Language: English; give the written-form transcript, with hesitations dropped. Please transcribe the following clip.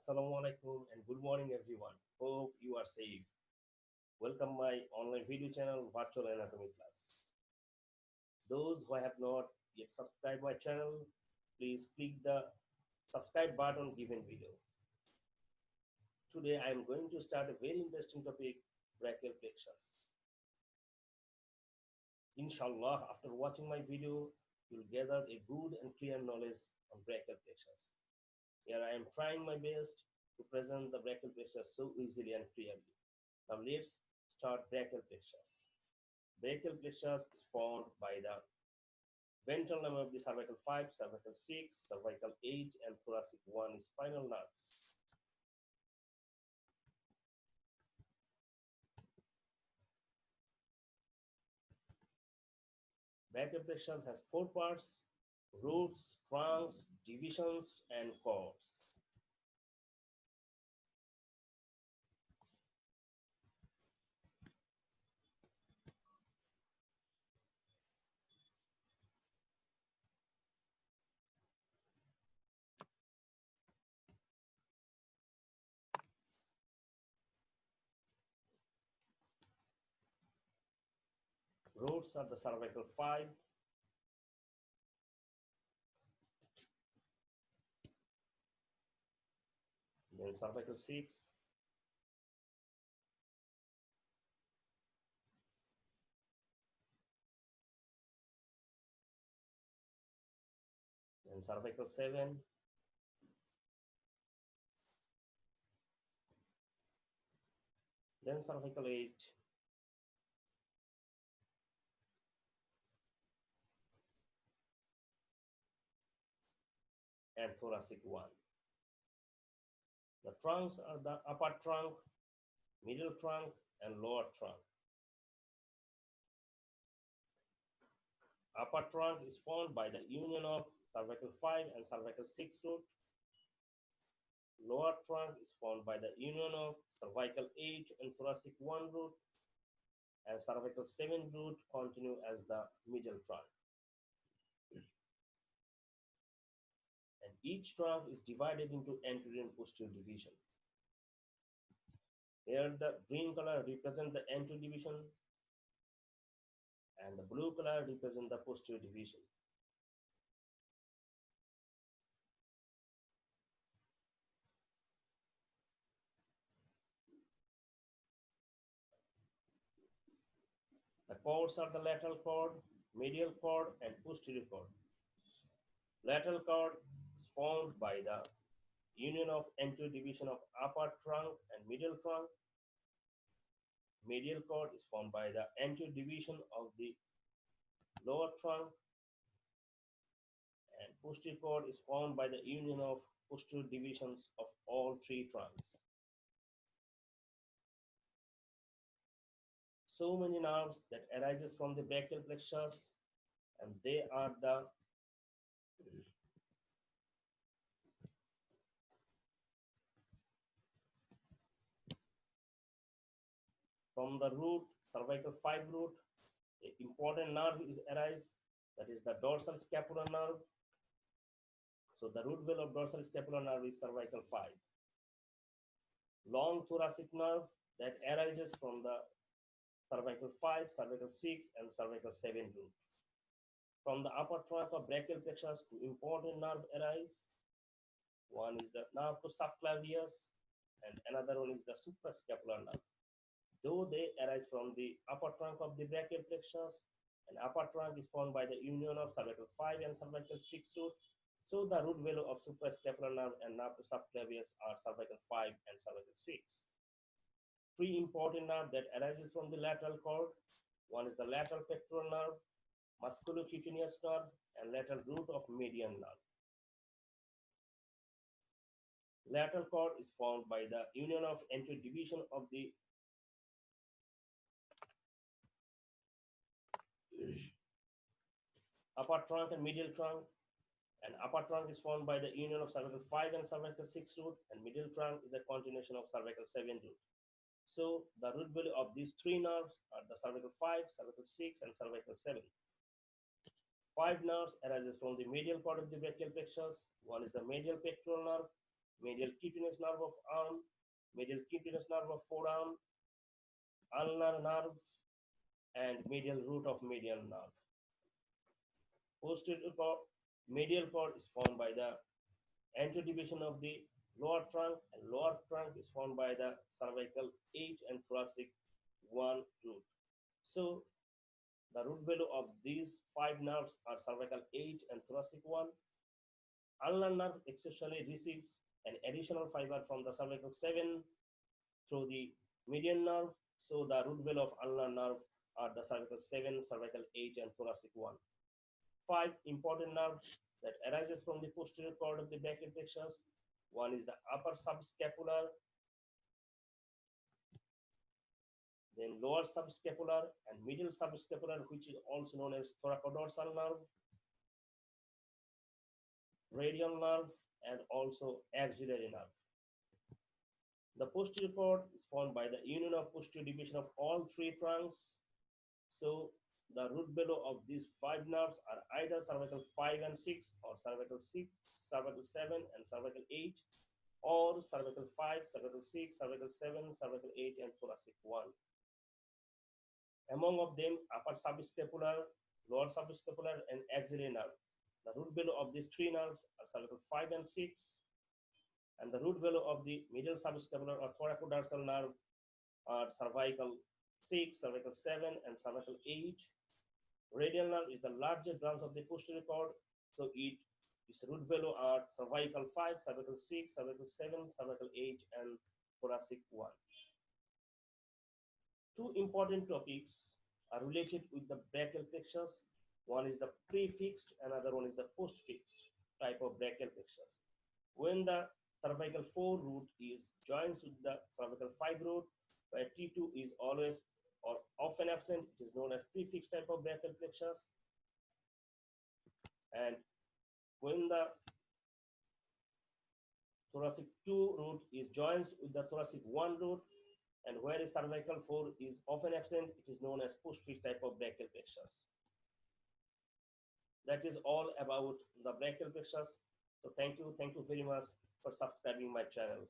Assalamu alaikum and good morning everyone. Hope you are safe. Welcome my online video channel Virtual Anatomy Class. Those who have not yet subscribed my channel, please click the subscribe button given below. Today I am going to start a very interesting topic, brachial plexus. Inshallah, after watching my video, you'll gather a good and clear knowledge on brachial plexus. Here I am trying my best to present the brachial plexus so easily and clearly. Now let's start brachial plexus. Brachial plexus is formed by the ventral limb of the cervical 5, cervical 6, cervical 8, and thoracic 1 spinal nerves. Brachial plexus has four parts: roots, trunks, divisions, and cords. Roots are the cervical 5, then cervical 6, then cervical 7, then cervical 8, and thoracic 1. The trunks are the upper trunk, middle trunk, and lower trunk. Upper trunk is formed by the union of cervical 5 and cervical 6 root. Lower trunk is formed by the union of cervical 8 and thoracic 1 root, and cervical 7 root continue as the middle trunk. And each trunk is divided into anterior and posterior division. Here the green color represents the anterior division and the blue color represents the posterior division. The cords are the lateral cord, medial cord, and posterior cord. Lateral cord is formed by the union of anterior division of upper trunk and middle trunk. Medial cord is formed by the anterior division of the lower trunk, and posterior cord is formed by the union of posterior divisions of all three trunks. So many nerves that arises from the brachial plexus, and they are the from the root, cervical 5 root, an important nerve is arise, that is the dorsal scapular nerve. So the root veil of dorsal scapular nerve is cervical 5. Long thoracic nerve that arises from the cervical 5, cervical 6, and cervical 7 root. From the upper trunk of brachial plexus, two important nerve arise. One is the nerve to subclavius, and another one is the suprascapular nerve. Though they arise from the upper trunk of the brachial plexus, and upper trunk is formed by the union of cervical 5 and cervical 6 root, so the root value of suprascapular nerve and nerve to subclavius are cervical 5 and cervical 6. Three important nerves that arises from the lateral cord. One is the lateral pectoral nerve, musculocutaneous nerve, and lateral root of median nerve. Lateral cord is formed by the union of anterior division of the upper trunk and medial trunk, and upper trunk is formed by the union of cervical 5 and cervical 6 root, and middle trunk is a continuation of cervical 7 root. So the root value of these three nerves are the cervical 5, cervical 6, and cervical 7. 5 nerves arises from the medial part of the brachial plexus. One is the medial pectoral nerve, medial cutaneous nerve of arm, medial cutaneous nerve of forearm, ulnar nerve, and medial root of medial nerve. Posterior cord, medial cord is formed by the anterior division of the lower trunk, and lower trunk is formed by the cervical 8 and thoracic 1 root. So the root value of these five nerves are cervical 8 and thoracic 1. Ulnar nerve exceptionally receives an additional fiber from the cervical 7 through the median nerve. So the root value of ulnar nerve are the cervical 7, cervical 8, and thoracic 1. Five important nerves that arises from the posterior cord of the brachial plexus. One is the upper subscapular, then lower subscapular and middle subscapular, which is also known as thoracodorsal nerve, radial nerve, and also axillary nerve. The posterior cord is formed by the union of posterior division of all three trunks. So the root value of these five nerves are either cervical 5 and 6, or cervical 6, cervical 7, and cervical 8, or cervical 5, cervical 6, cervical 7, cervical 8, and thoracic 1. Among of them, upper subscapular, lower subscapular, and axillary nerve. The root value of these three nerves are cervical 5 and 6, and the root value of the middle subscapular or thoracodorsal nerve are cervical 6, cervical 7, and cervical 8. Radial nerve is the largest branch of the posterior cord, so its root value are cervical 5, cervical 6, cervical 7, cervical 8, and thoracic 1. Two important topics are related with the brachial plexus. One is the prefixed, another one is the postfixed type of brachial plexus. When the cervical 4 root is joins with the cervical 5 root, where T2 is always or often absent, it is known as prefixed type of brachial plexus. And when the thoracic 2 root is joins with the thoracic 1 root, and where a cervical 4 is often absent, it is known as postfixed type of brachial plexus. That is all about the brachial plexus. So thank you very much for subscribing my channel.